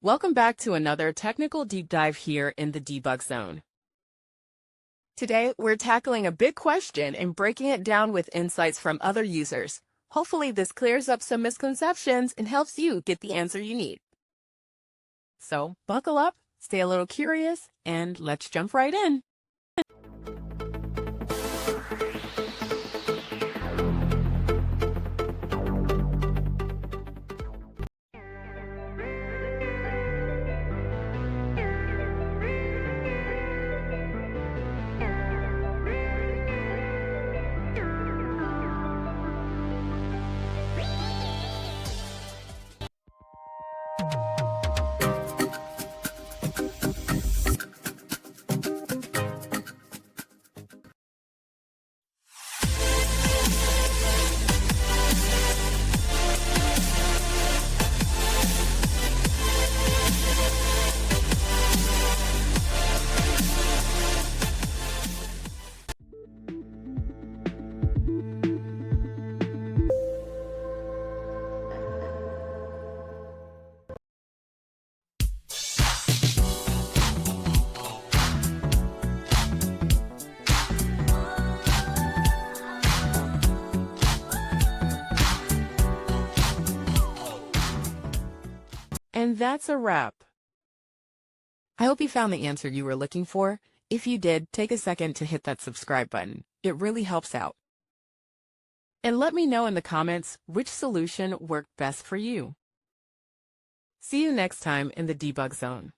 Welcome back to another technical deep dive here in the Debug Zone. Today, we're tackling a big question and breaking it down with insights from other users. Hopefully, this clears up some misconceptions and helps you get the answer you need. So, buckle up, stay a little curious, and let's jump right in. And that's a wrap. I hope you found the answer you were looking for. If you did, take a second to hit that subscribe button. It really helps out. And let me know in the comments which solution worked best for you. See you next time in the Debug Zone.